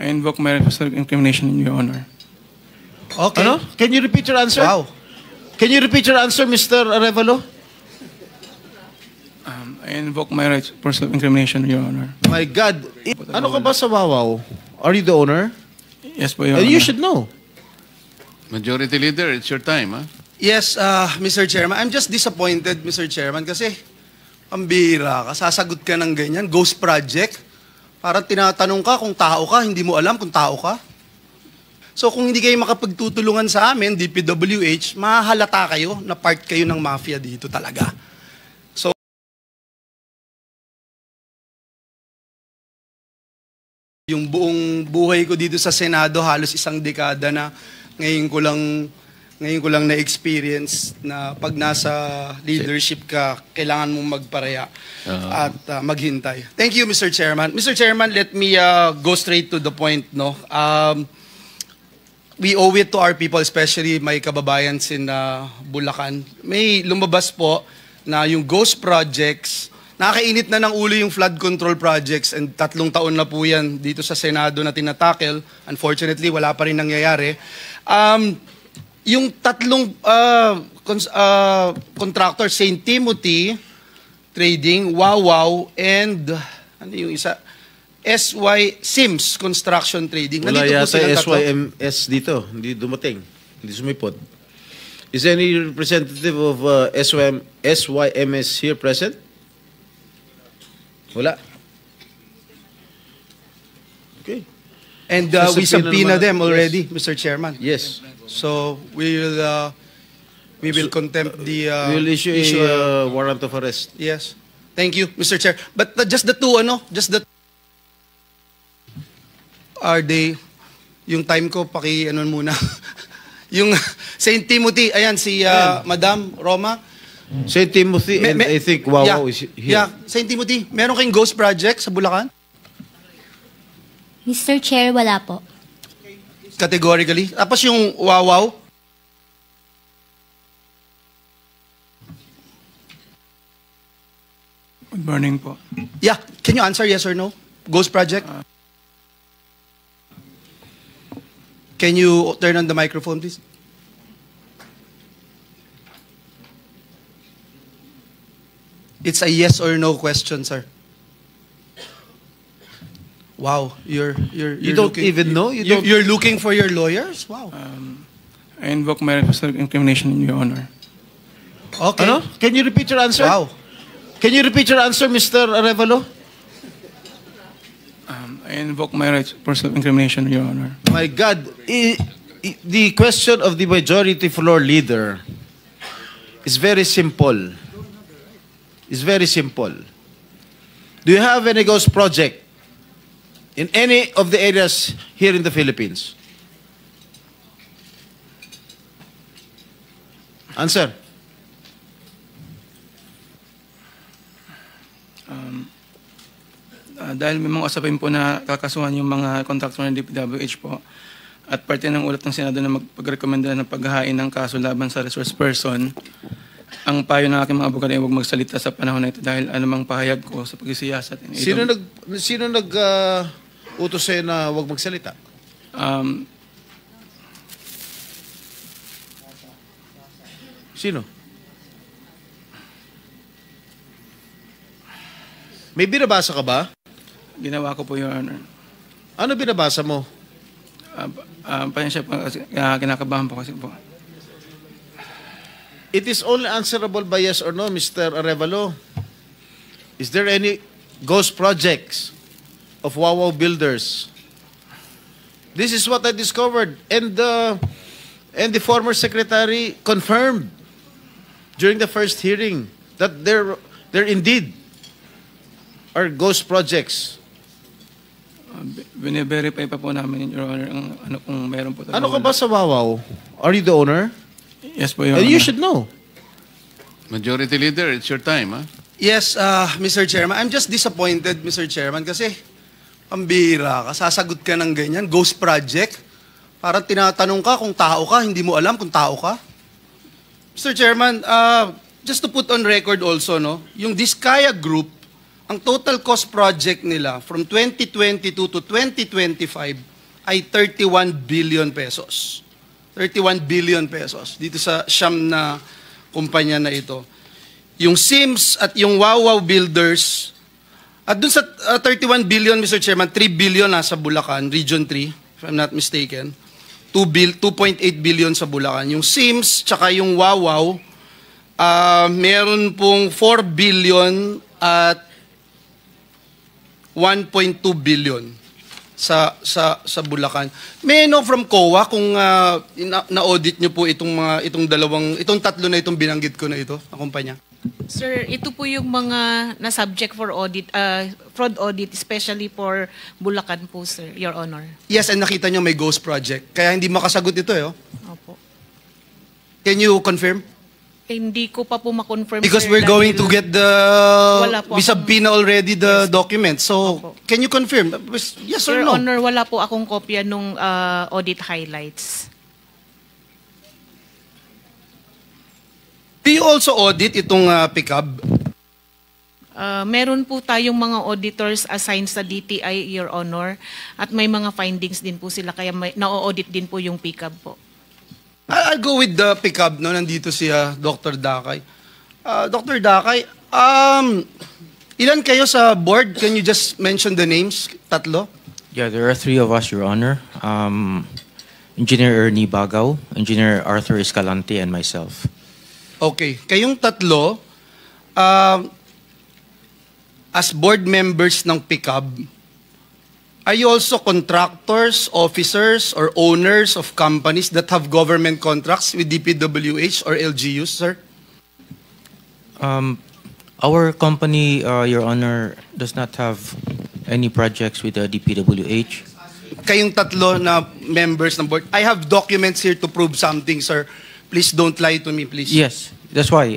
I invoke my right of incrimination, Your Honor. Okay. Ano? Can you repeat your answer? Wow. Can you repeat your answer, Mr. Arevalo? I invoke my right for self-incrimination, Your Honor. My God. Ano ka ba sa Wawaw? Are you the owner? Yes po, Your And Honor. you should know. Majority Leader, it's your time, huh? Yes, Mr. Chairman. I'm just disappointed, Mr. Chairman, kasi pambira ka, sasagot ka ng ganyan, ghost project. Parang tinatanong ka kung tao ka, hindi mo alam kung tao ka. So kung hindi kayo makapagtutulungan sa amin, DPWH, mahahalata kayo na part kayo ng mafia dito talaga. So, yung buong buhay ko dito sa Senado, halos isang dekada na ngayon ko lang na-experience na pag nasa leadership ka, kailangan mong magparaya at maghintay. Thank you, Mr. Chairman. Mr. Chairman, let me go straight to the point. No, we owe it to our people, especially my kababayans in Bulacan. May lumabas po na yung ghost projects, nakakainit na ng ulo yung flood control projects, and 3 taon na po yan dito sa Senado na tinatakel. Unfortunately, wala pa rin nangyayari. Yung 3 contractor, St. Timothy Trading, Wawaw, and ano yung isa? Sims Construction Trading. Wala Nandito po yata silang 3. SYMS dito. Hindi dumating. Hindi sumipot. Is any representative of SYMS here present? Wala. Okay. And Sa we subpoena subpoena naman- them already, Mr. Chairman. Yes. So we will contempt the We will issue a warrant of arrest. Yes. Thank you, Mr. Chair. But just the two, are they, yung time ko, muna. Yung St. Timothy, ayan, si Madam Roma. St. Timothy and I think Wawaw is here. Yeah, St. Timothy, meron kayong ghost project sa Bulacan? Mr. Chair, wala po. Categorically. Tapos yung Wawaw? Good morning po. Yeah, can you answer yes or no? Ghost project? Can you turn on the microphone, please? It's a yes or no question, sir. Wow, you're You don't even know? You don't- You're looking for your lawyers? Wow. I invoke my right for self-incrimination, Your Honor. Okay. Ano? Can you repeat your answer? Wow. Can you repeat your answer, Mr. Arevalo? I invoke my right for self-incrimination, Your Honor. My God. The question of the majority floor leader is very simple. It's very simple. Do you have any ghost project in any of the areas here in the Philippines? Answer. Dahil may mga usapin po na kakasuhan yung mga contractor ng DPWH po at parte ng ulat ng Senado na magpagrekomenda ng paghahain ng kaso laban sa resource person, ang payo ng aking mga abogado ay huwag magsalita sa panahon na ito dahil anumang pahayag ko sa pagsisiyasat. Sino nag utos sa'yo na huwag magsalita? Sino? May binabasa ka ba? Ginawa ko po, Your Honor. Ano binabasa mo? Pasensya po kasi kinakabahan po kasi po. It is only answerable by yes or no, Mr. Arevalo. Is there any ghost projects of Wawaw builders? This is what I discovered, and the former secretary confirmed during the first hearing that there indeed are ghost projects. Bine-verify pa po namin, Your Honor, ang ano kung meron po. Ano ka ba sa Wawaw? Are you the owner? Yes po, Your And Honor. you should know. Majority Leader, it's your time, huh? Yes, Mr. Chairman. I'm just disappointed, Mr. Chairman, kasi pambira ka, sasagot ka ng ganyan, ghost project. Parang tinatanong ka kung tao ka, hindi mo alam kung tao ka. Mr. Chairman, just to put on record also, no, yung Diskaya Group, ang total cost project nila from 2022 to 2025 ay 31 billion pesos. 31 billion pesos dito sa siyam na kumpanya na ito. Yung Sims at yung Wawaw Builders, at dun sa 31 billion, Mr. Chairman, 3 billion nasa Bulacan, Region 3, if I'm not mistaken. 2.8 billion sa Bulacan. Yung Sims, tsaka yung Wawaw, meron pong 4 billion at 1.2 billion sa Bulacan. May I know from COA kung na-audit niyo po itong tatlo na itong binanggit ko na ito, na kumpanya? Sir, ito po yung mga na-subject for audit, fraud audit, especially for Bulacan po, sir, Your Honor. Yes, and nakita niyo may ghost project. Kaya hindi makasagot ito, eh. Oh. Opo. Can you confirm? Hindi ko pa po ma-confirm, Because sir, we're going to dahil get the... Wala po We subpoena already the document. So, Opo. can you confirm? Yes or Your no? Honor, wala po akong kopya nung audit highlights. Do you also audit itong pickup? Meron po tayong mga auditors assigned sa DTI, Your Honor, at may mga findings din po sila, kaya na-audit din po yung pickup po. I'll go with the pickup, no? Nandito si Dr. Dakay. Dr. Dakay, ilan kayo sa board? Can you just mention the names? Tatlo? Yeah, there are three of us, Your Honor. Engineer Ernie Bagaw, Engineer Arthur Escalante, and myself. Okay. Kayong tatlo, as board members ng pickup, are you also contractors, officers, or owners of companies that have government contracts with DPWH or LGUs, sir? Our company, Your Honor, does not have any projects with the DPWH. Kayong tatlo na members ng board, I have documents here to prove something, sir. Please don't lie to me, please. Yes, that's why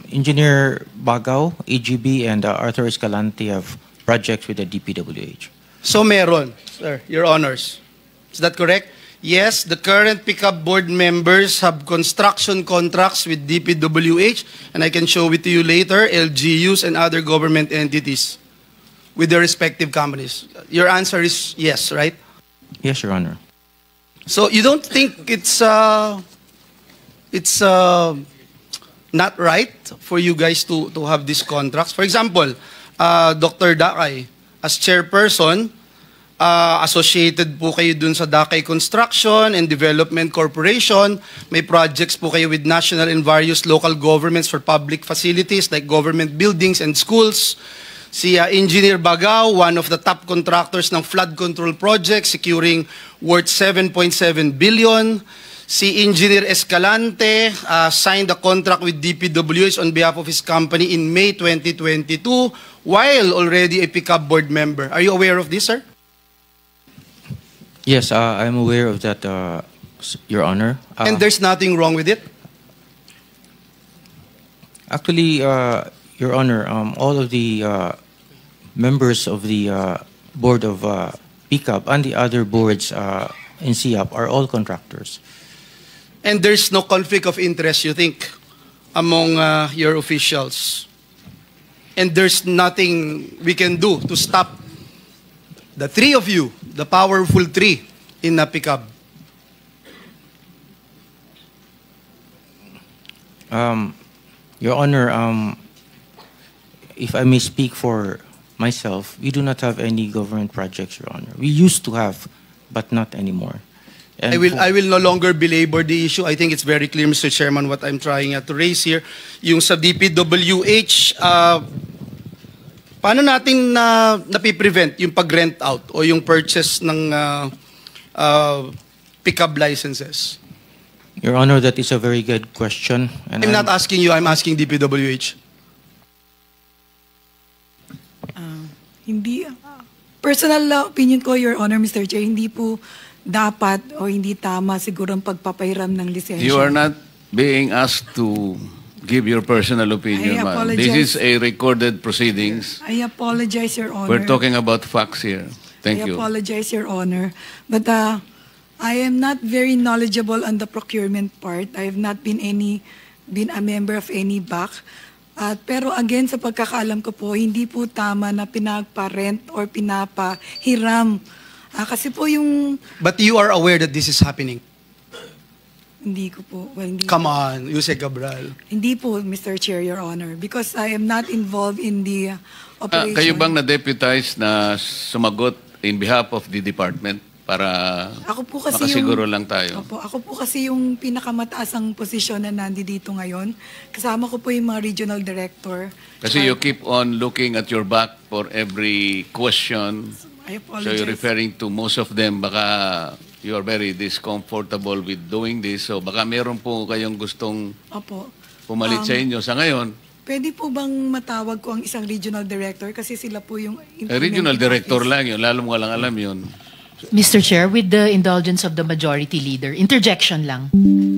Engineer Bagaw, AGB, and Arthur Escalante have projects with the DPWH. So meron, sir, Your Honors. Is that correct? Yes, the current pickup board members have construction contracts with DPWH, and I can show it to you later, LGUs and other government entities with their respective companies. Your answer is yes, right? Yes, Your Honor. So you don't think it's not right for you guys to have these contracts? For example, Dr. Dakay, as chairperson, associated po kayo dun sa Dakay Construction and Development Corporation. May projects po kayo with national and various local governments for public facilities like government buildings and schools. Si Engineer Bagaw, one of the top contractors ng flood control project, securing worth 7.7 billion. Si Engineer Escalante signed a contract with DPWH on behalf of his company in May 2022 while already a pickup board member. Are you aware of this, sir? Yes, I'm aware of that, Your Honor. And there's nothing wrong with it? Actually, Your Honor, all of the members of the board of PICAP and the other boards in SIAP are all contractors. And there's no conflict of interest, you think, among your officials? And there's nothing we can do to stop the three of you, the powerful three in PICAP? Your Honor, if I may speak for myself, we do not have any government projects, Your Honor. We used to have, but not anymore. And I will no longer belabor the issue. I think it's very clear, Mr. Chairman, what I'm trying to raise here. Yung sa DPWH, paano natin napiprevent yung pag-rent out o yung purchase ng pickup licenses? Your Honor, that is a very good question. And I'm not asking you, I'm asking DPWH. Hindi, personal opinion ko, Your Honor, Mr. Chair, hindi po dapat o hindi tama siguro ang pagpapairam ng lisensya. You are not being asked to give your personal opinion, I ma'am. apologize. This is a recorded proceedings. I apologize, Your Honor. We're talking about facts here. Thank I you. apologize, Your Honor. But I am not very knowledgeable on the procurement part. I have not been a member of any BAC. At pero again, sa pagkakaalam ko po, hindi po tama na pinagpa-rent or pinapahiram. Kasi po yung, But you are aware that this is happening. hindi ko po, well, hindi, Come on, Yuse Cabral. hindi po, Mr. Chair, Your Honor, because I am not involved in the operation. Kayo bang na-deputize na sumagot in behalf of the department para Ako po kasi makasiguro lang tayo? Opo, ako po kasi yung pinakamataasang posisyon na nandito ngayon. Kasama ko po yung mga regional director. Kasi you keep on looking at your back for every question. I So apologize. you're referring to most of them, baka you are very discomfortable with doing this. So baka meron po kayong gustong Opo. pumalit sa inyo. Sa ngayon, Pwede po bang matawag ko ang isang regional director kasi sila po yung regional implementing director office. lang yun. Lalo mo lang alam yun. Mr. Chair, with the indulgence of the majority leader, interjection lang.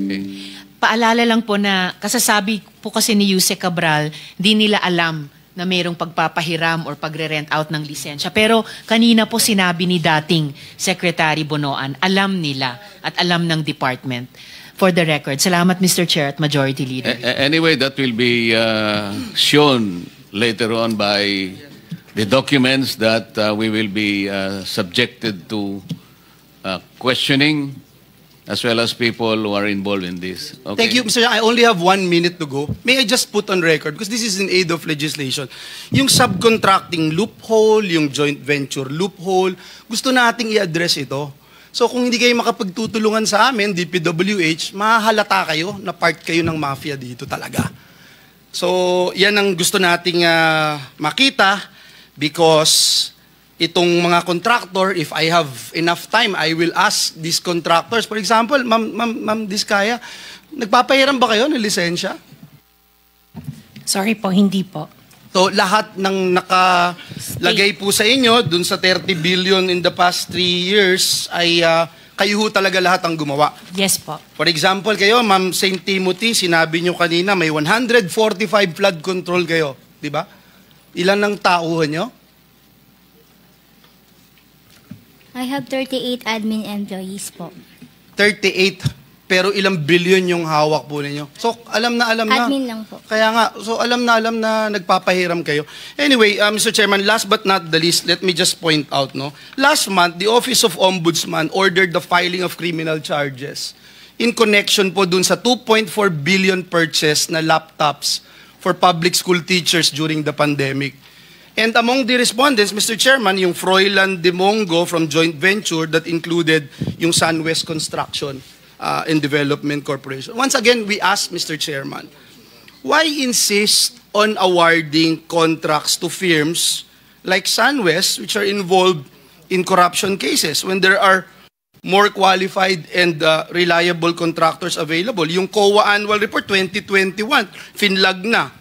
Okay. Paalala lang po na kasasabi po kasi ni Yuse Cabral, di nila alam na mayroong pagpapahiram or pagre-rent out ng lisensya. Pero kanina po sinabi ni dating Secretary Bonoan, alam nila at alam ng department. For the record, salamat Mr. Chair at Majority Leader. Anyway, that will be shown later on by the documents that we will be subjected to questioning, as well as people who are involved in this. Okay? Thank you, Mr. Yang. I only have 1 minute to go. May I just put on record, because this is in aid of legislation, yung subcontracting loophole, yung joint venture loophole, gusto nating i-address ito. So kung hindi kayo makapagtutulungan sa amin, DPWH, mahalata kayo na part kayo ng mafia dito talaga. So yan ang gusto nating makita, because itong mga contractor, if I have enough time, I will ask these contractors. For example, Ma'am Diskaya, nagpapahiram ba kayo ng lisensya? Sorry po, hindi po. So lahat ng nakalagay po sa inyo, dun sa 30 billion in the past 3 years, ay kayo ho talaga lahat ang gumawa. Yes po. For example, kayo, Ma'am St. Timothy, sinabi nyo kanina, may 145 flood control kayo. Di ba? Ilan ang tauhan nyo? I have 38 admin employees po. 38. Pero ilang billion yung hawak po ninyo. So, alam na. Admin lang po. Kaya nga, so alam na nagpapahiram kayo. Anyway, Mr. Chairman, last but not the least, let me just point out, no? Last month, the Office of Ombudsman ordered the filing of criminal charges in connection po dun sa 2.4 billion purchase na laptops for public school teachers during the pandemic. And among the respondents, Mr. Chairman, yung Froilan Demongo from joint venture that included yung SunWest Construction and Development Corporation. Once again, we ask, Mr. Chairman, why insist on awarding contracts to firms like SunWest, which are involved in corruption cases, when there are more qualified and reliable contractors available? Yung COA Annual Report 2021, finlag na.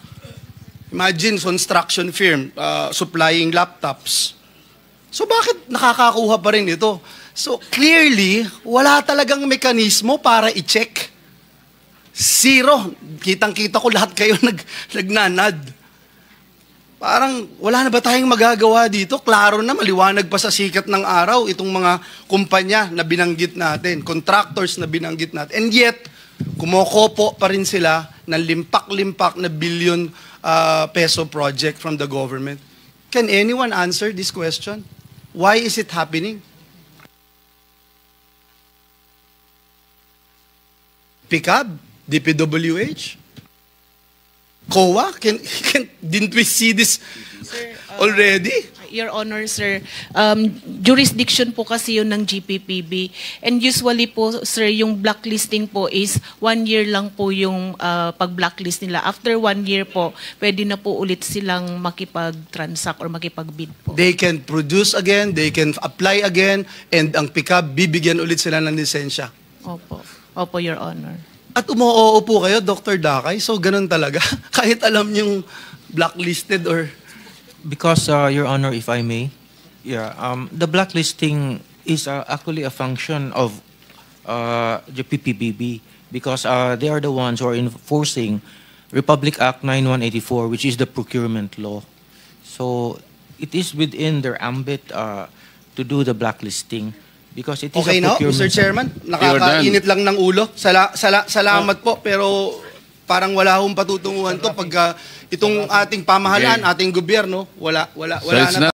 Imagine, construction firm supplying laptops. So bakit nakakakuha pa rin ito? So clearly, wala talagang mekanismo para i-check. Zero. Kitang-kita ko lahat kayo nagnanad. Parang wala na ba tayong magagawa dito? Klaro na, maliwanag pa sa sikat ng araw itong mga kumpanya na binanggit natin, contractors na binanggit natin. And yet, kumokopo pa rin sila ng limpak-limpak na billion peso project from the government. Can anyone answer this question? Why is it happening? PICAB, DPWH, COA, didn't we see this already? Your Honor, sir, jurisdiction po kasi yun ng GPPB. And usually po, sir, yung blacklisting po is 1 year lang po yung pag-blacklist nila. After 1 year po, pwede na po ulit silang makipag-transact or makipag-bid po. They can produce again, they can apply again, and ang PICAB, bibigyan ulit sila ng lisensya. Opo. Opo, Your Honor. At umoo po kayo, Dr. Dakay, so ganun talaga. Kahit alam niyong blacklisted or... Because, Your Honor, if I may, the blacklisting is actually a function of the PPBB, because they are the ones who are enforcing Republic Act 9184, which is the procurement law. So it is within their ambit to do the blacklisting, because it is Okay a na, procurement. Mr. Chairman, nakakainit lang ng ulo. Salamat po, pero parang wala akong patutunguhan to pagka itong ating pamahalaan, ating gobyerno, wala So it's na